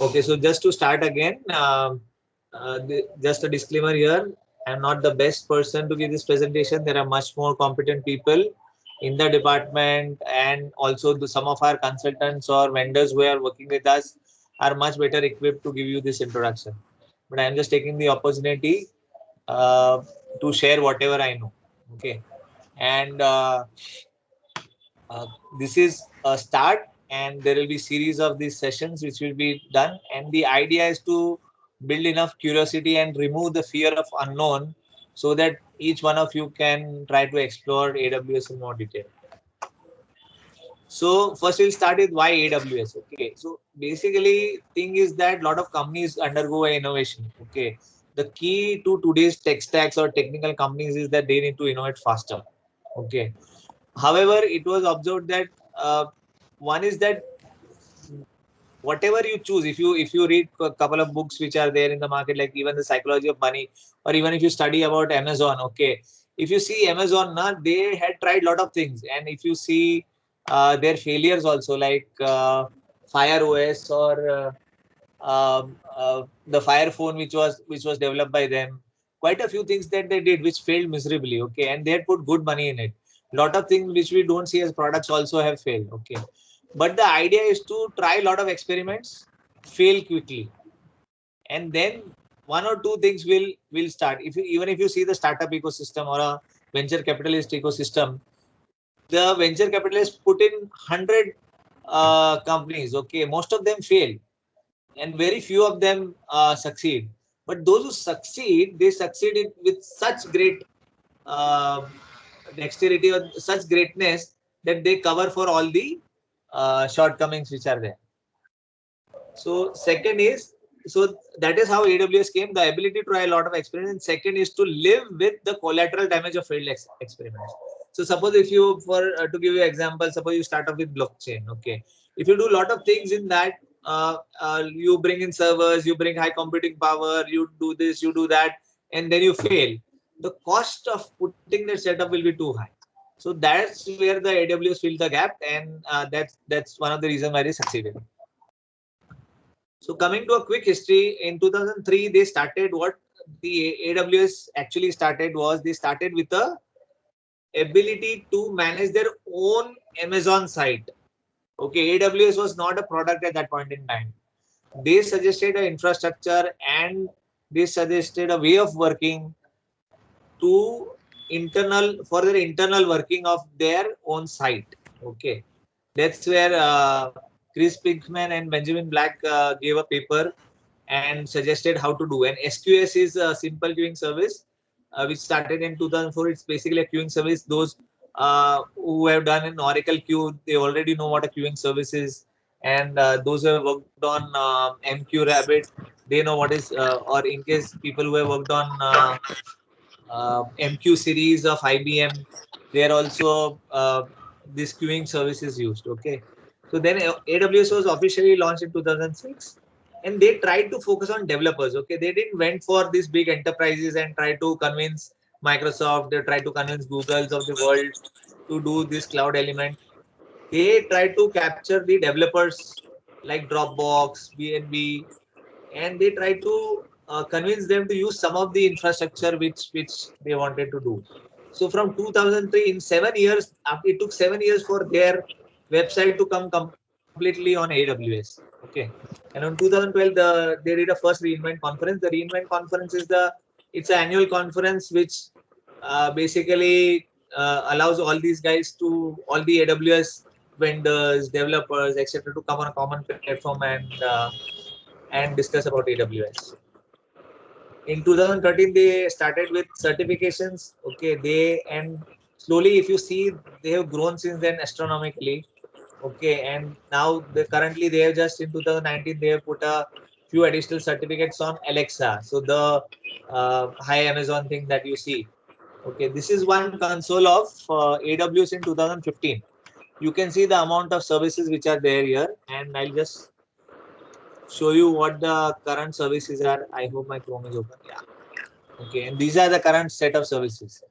Okay, so just to start again, just a disclaimer here. I'm not the best person to give this presentation. There are much more competent people in the department, and also some of our consultants or vendors who are working with us are much better equipped to give you this introduction. But I'm just taking the opportunity uh, to share whatever I know. Okay, and uh, this is a start, and there will be series of these sessions which will be done, and the idea is to build enough curiosity and remove the fear of unknown so that each one of you can try to explore AWS in more detail. So first we'll start with why AWS. Okay, so basically thing is that a lot of companies undergo innovation. Okay, the key to today's tech stacks or technical companies is that they need to innovate faster. Okay, however, it was observed that uh, one is that whatever you choose, if you read a couple of books which are there in the market, like even the psychology of money, or even if you study about Amazon, okay, if you see Amazon now, they had tried a lot of things, and if you see their failures also, like Fire OS or the Fire phone, which was developed by them, quite a few things that they did which failed miserably. Okay, and they had put good money in it. Lot of things which we don't see as products also have failed. Okay, but the idea is to try a lot of experiments, fail quickly, and then one or two things will start. If you, even if you see the startup ecosystem or a venture capitalist ecosystem, the venture capitalists put in 100 companies. Okay, most of them fail, and very few of them succeed. But those who succeed, they succeed with such great uh, dexterity or such greatness that they cover for all the shortcomings which are there. So second is, so that is how AWS came, the ability to try a lot of experiments. And second is to live with the collateral damage of failed experiments. So suppose if you, for to give you an example, suppose you start off with blockchain. Okay, if you do a lot of things in that, you bring in servers, you bring high computing power, you do this, you do that, and then you fail. The cost of putting that setup will be too high. So that's where the AWS filled the gap, and that's one of the reasons why they succeeded. So coming to a quick history, in 2003 they started, what the AWS actually started was, they started with the ability to manage their own Amazon site. Okay, AWS was not a product at that point in time. They suggested an infrastructure, and they suggested a way of working to internal, for their internal working of their own site. Okay, that's where Chris Pinkman and Benjamin Black gave a paper and suggested how to do. And SQS is a simple queuing service which started in 2004. It's basically a queuing service. Those who have done an Oracle queue, they already know what a queuing service is. And those who have worked on MQ Rabbit, they know what is, or in case people who have worked on MQ series of IBM, they are also this queuing service is used. Okay, so then AWS was officially launched in 2006, and they tried to focus on developers. Okay, they didn't went for these big enterprises and try to convince Microsoft, they tried to convince Googles of the world to do this cloud element. They tried to capture the developers like Dropbox, BNB, and they try to convince them to use some of the infrastructure which they wanted to do. So from 2003, in 7 years, it took 7 years for their website to come completely on AWS. Okay, and in 2012, they did a first reInvent conference. The reInvent conference is it's an annual conference which basically allows all these guys to, all the AWS vendors, developers, etc., to come on a common platform and discuss about AWS. In 2013, they started with certifications. Okay, they, and slowly, if you see, they have grown since then astronomically. Okay, and now currently they have just in 2019 they have put a few additional certificates on Alexa. So the high Amazon thing that you see. Okay, this is one console of AWS in 2015. You can see the amount of services which are there here, and I'll just show you what the current services are. I hope my Chrome is open. Yeah. Okay, and these are the current set of services.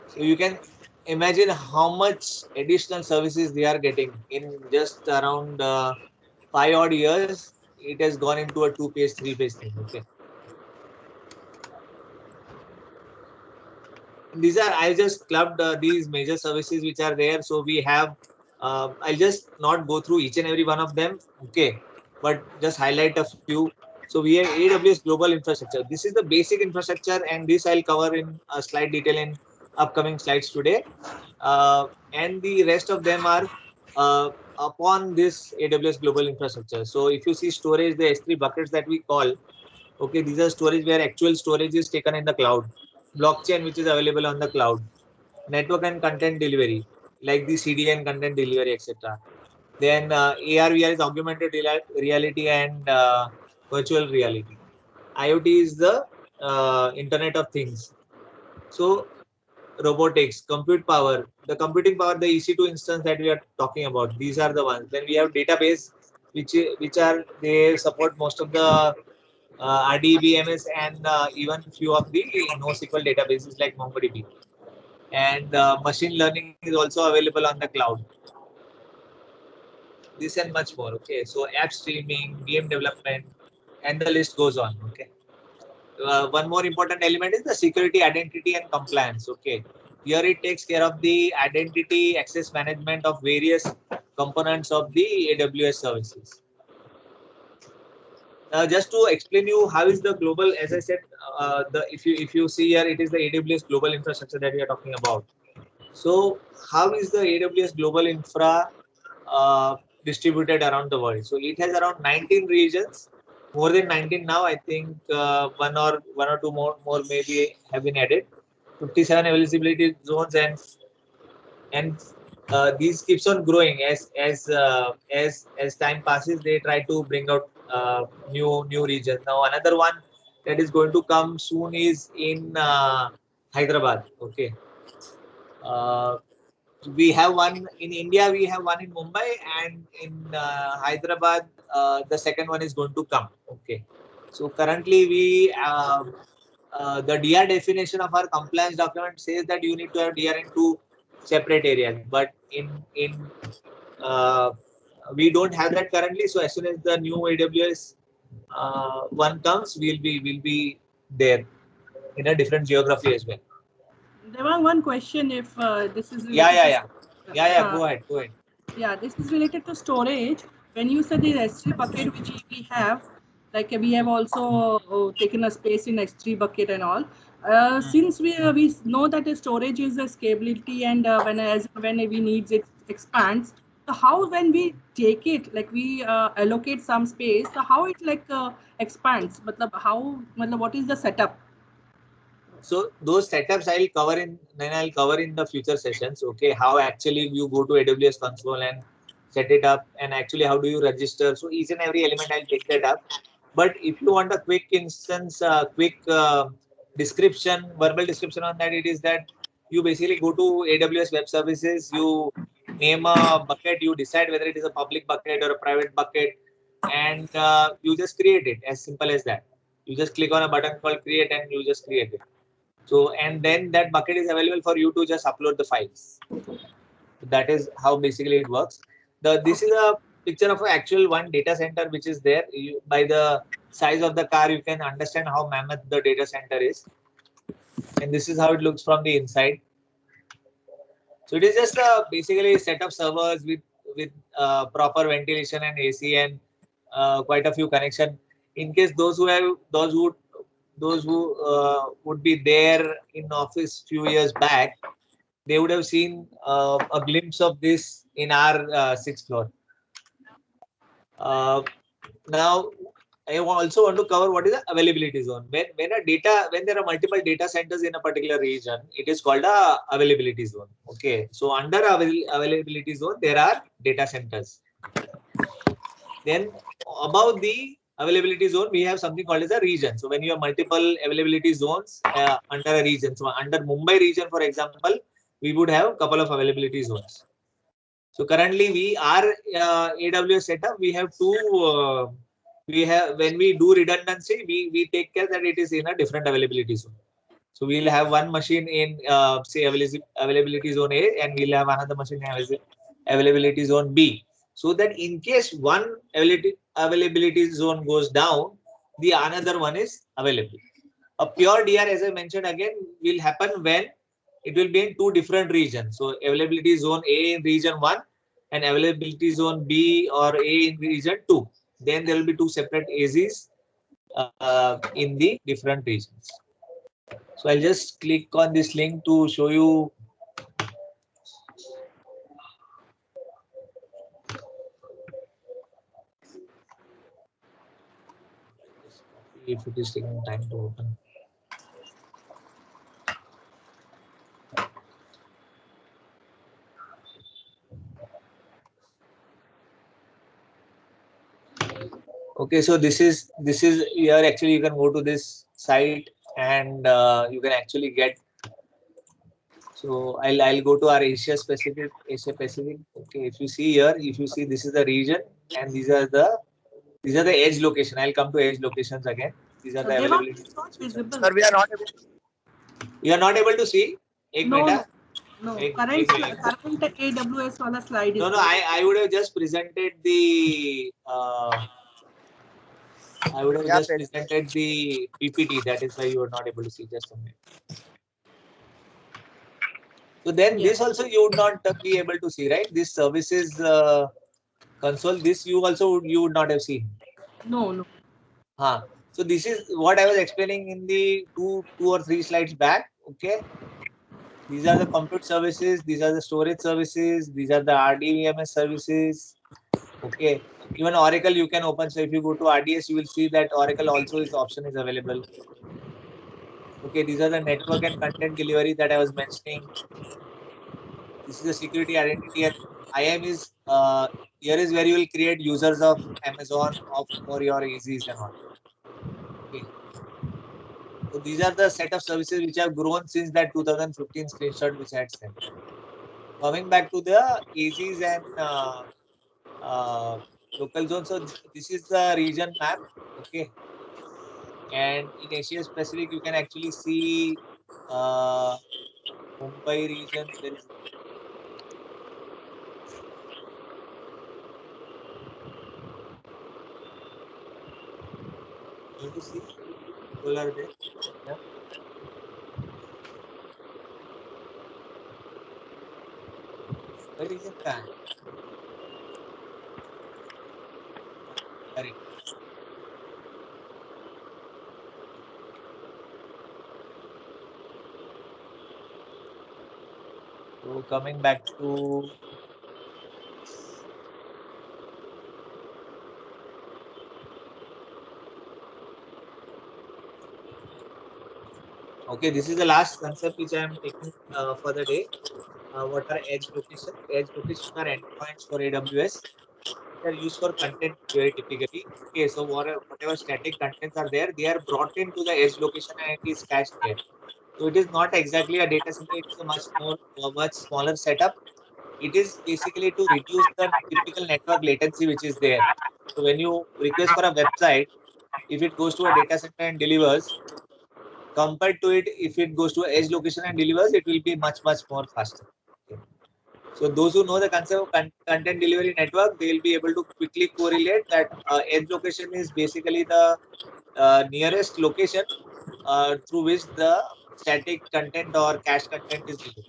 So you can imagine how much additional services they are getting in just around 5 odd years, it has gone into a 2-phase, 3-phase thing. Okay. These are, I just clubbed these major services which are there. So we have, I'll just not go through each and every one of them. Okay. But just highlight a few. So we have AWS Global Infrastructure. This is the basic infrastructure, and this I'll cover in a slide detail in upcoming slides today. And the rest of them are upon this AWS Global Infrastructure. So if you see storage, the S3 buckets that we call, okay, these are storage where actual storage is taken in the cloud, blockchain which is available on the cloud, network and content delivery like the CDN content delivery, etc. Then AR/VR is augmented reality and virtual reality. IoT is the Internet of Things. So robotics, compute power, the computing power, the EC2 instance that we are talking about. These are the ones. Then we have database, which are, they support most of the RDBMS and even few of the NoSQL databases like MongoDB. And machine learning is also available on the cloud. This and much more. Okay, so app streaming, game development, and the list goes on. Okay. One more important element is the security, identity, and compliance. Okay, here it takes care of the identity access management of various components of the AWS services. Just to explain you how is the global, as I said, the if you see here, it is the AWS global infrastructure that we are talking about. So how is the AWS global infra distributed around the world? So it has around 19 regions, more than 19 now. I think one or two more maybe have been added. 57 availability zones, and these keeps on growing as time passes. They try to bring out new regions. Now another one that is going to come soon is in Hyderabad. Okay. We have one in India, we have one in Mumbai, and in Hyderabad, the second one is going to come. Okay. So currently the DR definition of our compliance document says that you need to have DR in two separate areas, but in uh, we don't have that currently. So as soon as the new AWS one comes, we'll be there in a different geography as well. There was one question if this is Yeah, related yeah. Go ahead. Yeah, this is related to storage. When you said the S3 bucket which we have, like we have also taken a space in S3 bucket and all. Since we know that the storage is a scalability, and when we needs it expands. So how when we take it, like we allocate some space, so how it like expands? What is the setup? So those setups I'll cover in the future sessions. Okay, how actually you go to AWS console and set it up, and actually how do you register. So each and every element I'll take that up. But if you want a quick instance, quick description, verbal description on that, it is that you basically go to AWS Web Services, you name a bucket, you decide whether it is a public bucket or a private bucket, and you just create it. As simple as that. You just click on a button called create, and you just create it. So, and then that bucket is available for you to just upload the files. That is how basically it works. This is a picture of an actual one data center which is there. By the size of the car, you can understand how mammoth the data center is. And this is how it looks from the inside. So it is just basically a set of servers with proper ventilation and AC and quite a few connection. In case those who would be there in office few years back, they would have seen a glimpse of this in our sixth floor. Now, I also want to cover what is the availability zone. When there are multiple data centers in a particular region, it is called a availability zone. Okay, so under availability zone, there are data centers. Then above the availability zone, we have something called as a region. So when you have multiple availability zones under a region, so under Mumbai region, for example, we would have a couple of availability zones. So currently we are AWS setup. We have two. When we do redundancy, we take care that it is in a different availability zone. So we'll have one machine in say availability zone A, and we'll have another machine in availability zone B. so that in case one availability zone goes down, the another one is available. A pure DR, as I mentioned again, will happen when it will be in two different regions. So availability zone A in region 1 and availability zone B or A in region 2. Then there will be two separate AZs in the different regions. So I'll just click on this link to show you. If it is taking time to open. Okay, so this is here. Actually, you can go to this site and you can actually get. So I'll go to our Asia Pacific. Okay, if you see here, if you see, this is the region and these are the edge location. I'll come to edge locations again. These are the availability. It's not visible. Sir, we are not able to. You are not able to see. No. Ek Current minute. AWS wala slide is No, I would have just presented the presented the PPT. That is why you are not able to see. Just a minute. So then this also you would not be able to see, right? This services console. This you would not have seen. No. So this is what I was explaining in the two or three slides back. Okay. These are the compute services. These are the storage services. These are the RDBMS services. Okay. Even Oracle you can open. So if you go to RDS, you will see that Oracle also is option is available. Okay. These are the network and content delivery that I was mentioning. This is the security identity, and IAM is here is where you will create users of Amazon for your AZs and all. Okay. So these are the set of services which have grown since that 2015 screenshot which I had sent. Coming back to the AZs and local zones. So this is the region map. Okay. And in Asia Pacific, you can actually see Mumbai region. There is going to see people are there. Yeah. Where is it? Correct. So coming back to okay, this is the last concept which I am taking for the day. What are edge locations? Edge locations are endpoints for AWS. They are used for content very typically. Okay, so whatever static contents are there, they are brought into the edge location and it is cached there. So it is not exactly a data center. It is a much smaller setup. It is basically to reduce the typical network latency which is there. So when you request for a website, if it goes to a data center and delivers, compared to it, if it goes to edge location and delivers, it will be much more faster. Okay. So those who know the concept of content delivery network, they will be able to quickly correlate that edge location is basically the nearest location through which the static content or cache content is delivered.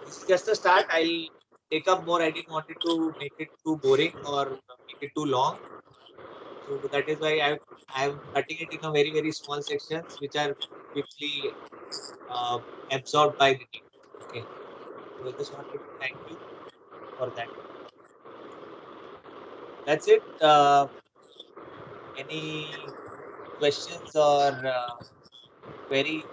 This is just a start. I'll take up more. I didn't want it to make it too boring or make it too long. So that is why I'm cutting it in a very small sections which are quickly absorbed by the team. Okay. So I just wanted to thank you for that. That's it. Any questions or query?